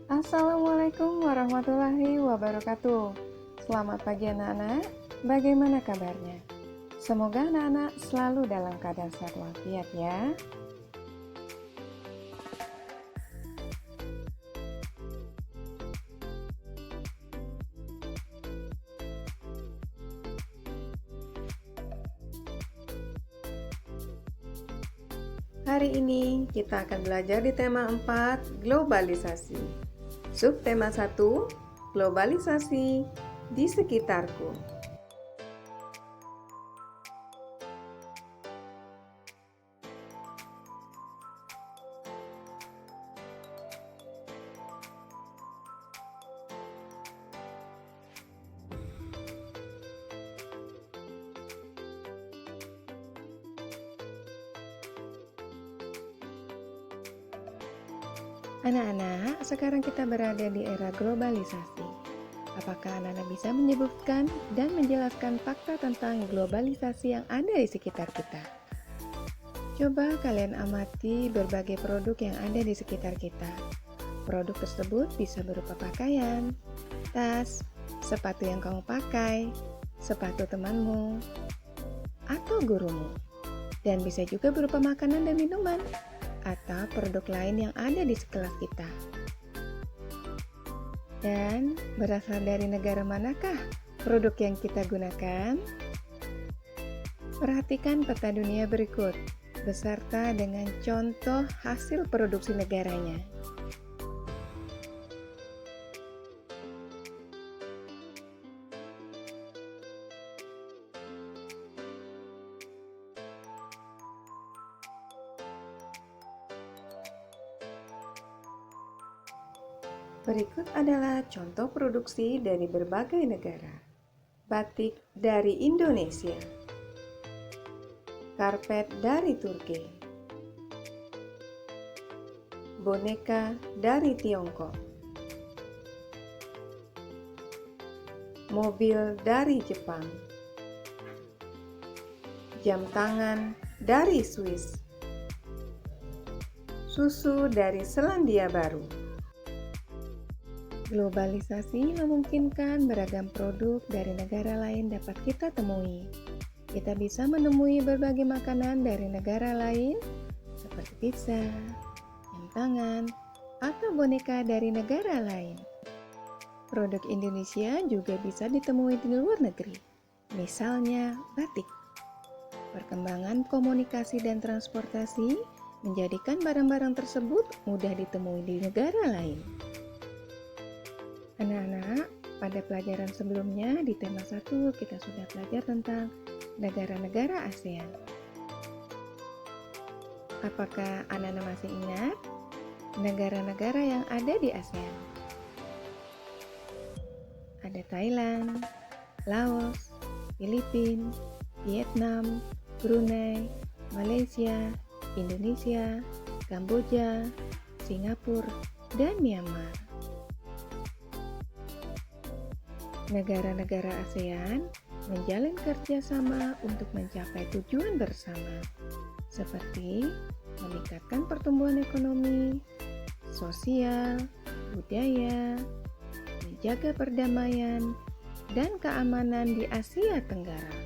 Assalamualaikum warahmatullahi wabarakatuh. Selamat pagi anak-anak, bagaimana kabarnya? Semoga anak-anak selalu dalam keadaan sehat walafiat ya. Hari ini kita akan belajar di tema 4, globalisasi. Subtema 1, globalisasi di sekitarku. Anak-anak, sekarang kita berada di era globalisasi. Apakah anak-anak bisa menyebutkan dan menjelaskan fakta tentang globalisasi yang ada di sekitar kita? Coba kalian amati berbagai produk yang ada di sekitar kita. Produk tersebut bisa berupa pakaian, tas, sepatu yang kamu pakai, sepatu temanmu, atau gurumu. Dan bisa juga berupa makanan dan minuman, atau produk lain yang ada di sekelas kita. Dan berasal dari negara manakah produk yang kita gunakan? Perhatikan peta dunia berikut, beserta dengan contoh hasil produksi negaranya. Berikut adalah contoh produksi dari berbagai negara. Batik dari Indonesia, karpet dari Turki, boneka dari Tiongkok, mobil dari Jepang, jam tangan dari Swiss, susu dari Selandia Baru. Globalisasi memungkinkan beragam produk dari negara lain dapat kita temui. Kita bisa menemui berbagai makanan dari negara lain seperti pizza, jam tangan, atau boneka dari negara lain. Produk Indonesia juga bisa ditemui di luar negeri, misalnya batik. Perkembangan komunikasi dan transportasi menjadikan barang-barang tersebut mudah ditemui di negara lain. Anak-anak, pada pelajaran sebelumnya di tema 1 kita sudah belajar tentang negara-negara ASEAN. Apakah anak-anak masih ingat negara-negara yang ada di ASEAN? Ada Thailand, Laos, Filipina, Vietnam, Brunei, Malaysia, Indonesia, Kamboja, Singapura, dan Myanmar. Negara-negara ASEAN menjalin kerjasama untuk mencapai tujuan bersama, seperti meningkatkan pertumbuhan ekonomi, sosial, budaya, menjaga perdamaian, dan keamanan di Asia Tenggara.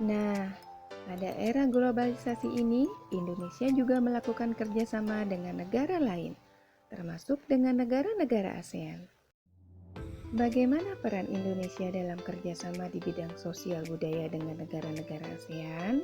Nah, pada era globalisasi ini, Indonesia juga melakukan kerjasama dengan negara lain, termasuk dengan negara-negara ASEAN. Bagaimana peran Indonesia dalam kerjasama di bidang sosial budaya dengan negara-negara ASEAN?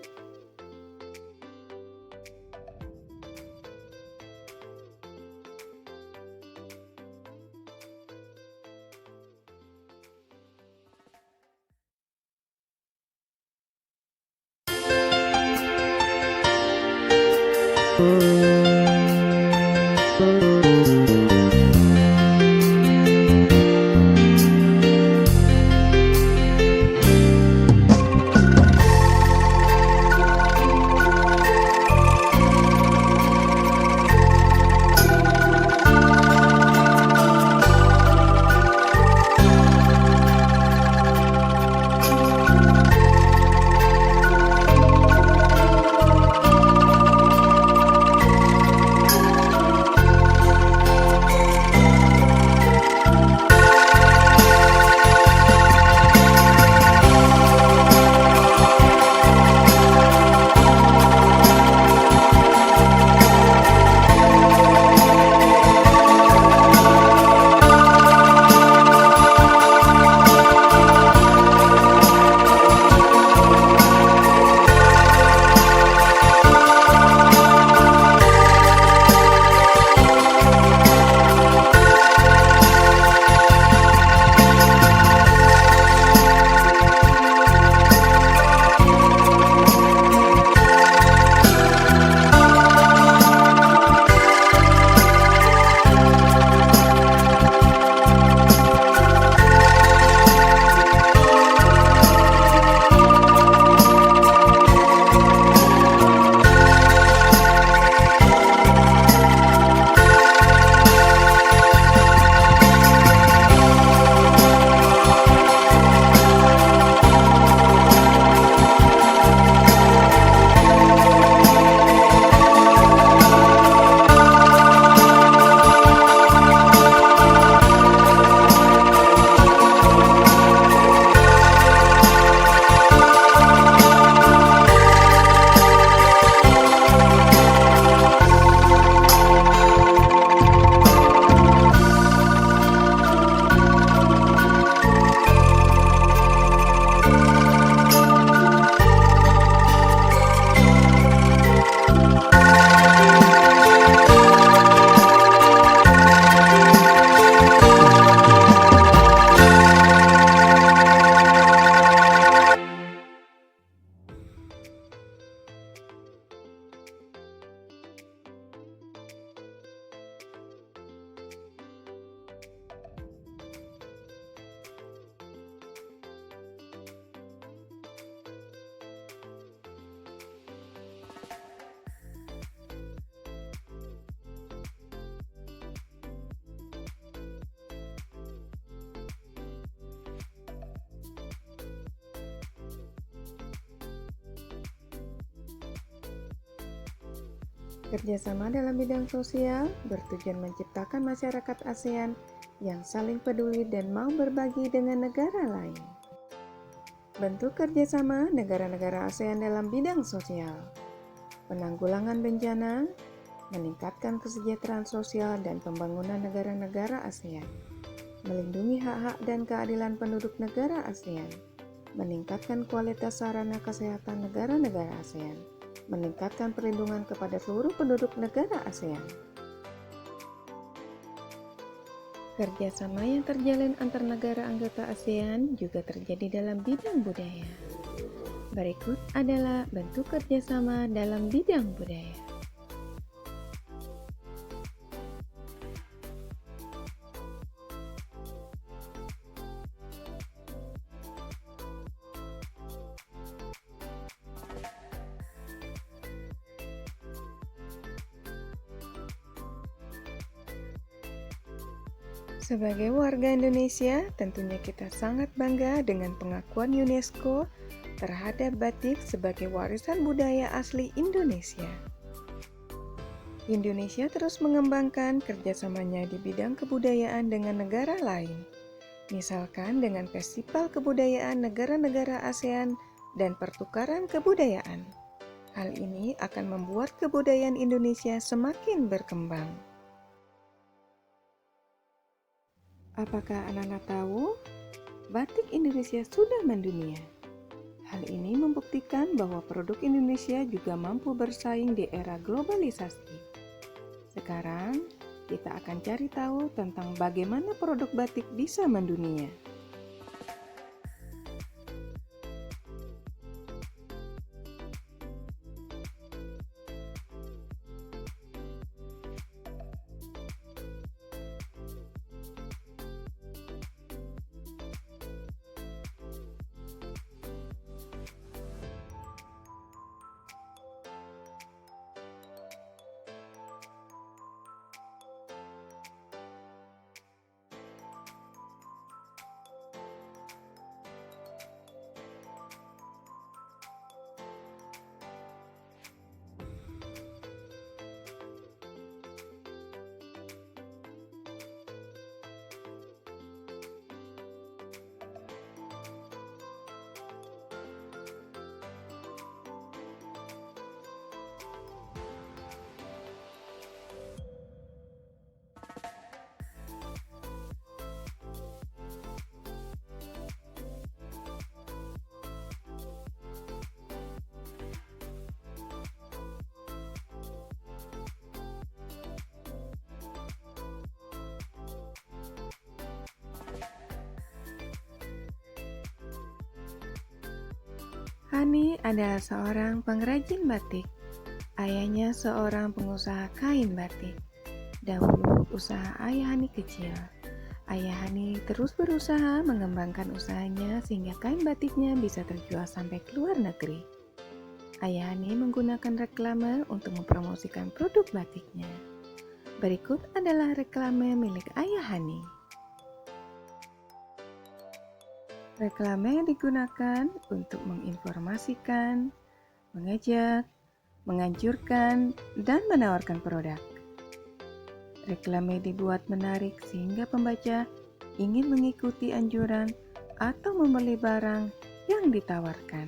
Kerjasama dalam bidang sosial bertujuan menciptakan masyarakat ASEAN yang saling peduli dan mau berbagi dengan negara lain. Bentuk kerjasama negara-negara ASEAN dalam bidang sosial: penanggulangan bencana, meningkatkan kesejahteraan sosial dan pembangunan negara-negara ASEAN, melindungi hak-hak dan keadilan penduduk negara ASEAN, meningkatkan kualitas sarana kesehatan negara-negara ASEAN, meningkatkan perlindungan kepada seluruh penduduk negara ASEAN. Kerjasama yang terjalin antar negara anggota ASEAN juga terjadi dalam bidang budaya. Berikut adalah bentuk kerjasama dalam bidang budaya. Sebagai warga Indonesia, tentunya kita sangat bangga dengan pengakuan UNESCO terhadap batik sebagai warisan budaya asli Indonesia. Indonesia terus mengembangkan kerjasamanya di bidang kebudayaan dengan negara lain, misalkan dengan Festival Kebudayaan Negara-negara ASEAN dan pertukaran kebudayaan. Hal ini akan membuat kebudayaan Indonesia semakin berkembang. Apakah anak-anak tahu? Batik Indonesia sudah mendunia. Hal ini membuktikan bahwa produk Indonesia juga mampu bersaing di era globalisasi. Sekarang, kita akan cari tahu tentang bagaimana produk batik bisa mendunia. Hani adalah seorang pengrajin batik. Ayahnya seorang pengusaha kain batik. Dahulu usaha ayah Hani kecil. Ayah Hani terus berusaha mengembangkan usahanya sehingga kain batiknya bisa terjual sampai ke luar negeri. Ayah Hani menggunakan reklame untuk mempromosikan produk batiknya. Berikut adalah reklame milik Ayah Hani. Reklame digunakan untuk menginformasikan, mengajak, menganjurkan, dan menawarkan produk. Reklame dibuat menarik sehingga pembaca ingin mengikuti anjuran atau membeli barang yang ditawarkan.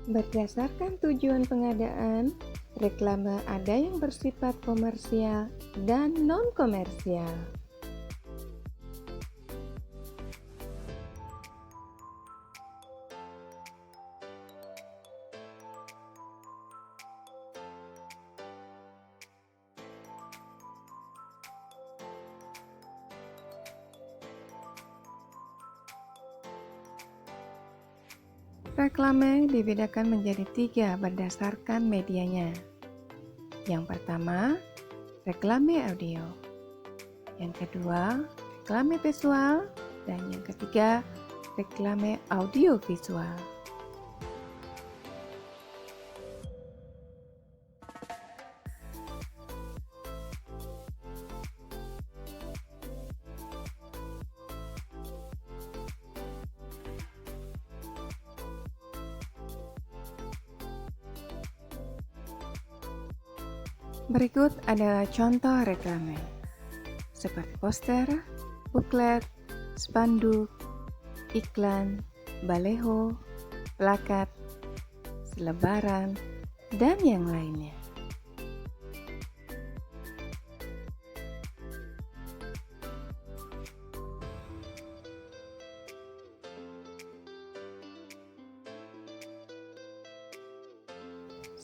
Berdasarkan tujuan pengadaan, reklame ada yang bersifat komersial dan non-komersial. Reklame dibedakan menjadi 3 berdasarkan medianya. Yang pertama, reklame audio. Yang kedua, reklame visual. Dan yang ketiga, reklame audio visual. Berikut adalah contoh reklame, seperti poster, buklet, spanduk, iklan, baleho, plakat, selebaran, dan yang lainnya.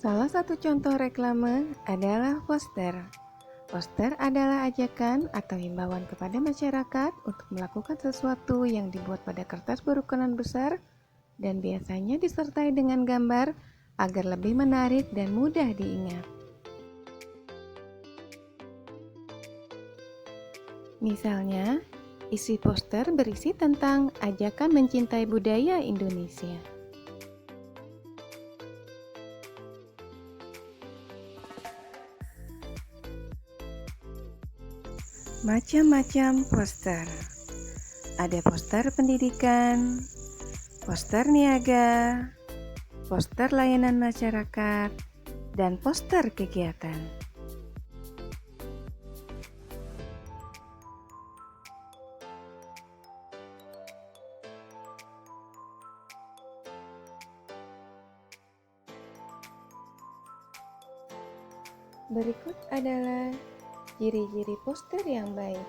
Salah satu contoh reklame adalah poster. Poster adalah ajakan atau himbauan kepada masyarakat untuk melakukan sesuatu yang dibuat pada kertas berukuran besar dan biasanya disertai dengan gambar agar lebih menarik dan mudah diingat. Misalnya, isi poster berisi tentang ajakan mencintai budaya Indonesia. Macam-macam poster. Ada poster pendidikan, poster niaga, poster layanan masyarakat, dan poster kegiatan. Berikut adalah ciri-ciri poster yang baik.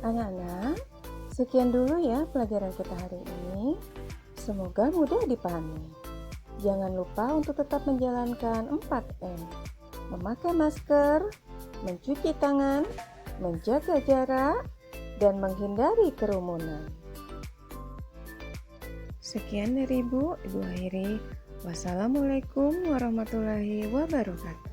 Anak-anak, sekian dulu ya pelajaran kita hari ini. Semoga mudah dipahami. Jangan lupa untuk tetap menjalankan 4M. Memakai masker, mencuci tangan, menjaga jarak, dan menghindari kerumunan. Sekian dari Ibu akhiri. Wassalamualaikum warahmatullahi wabarakatuh.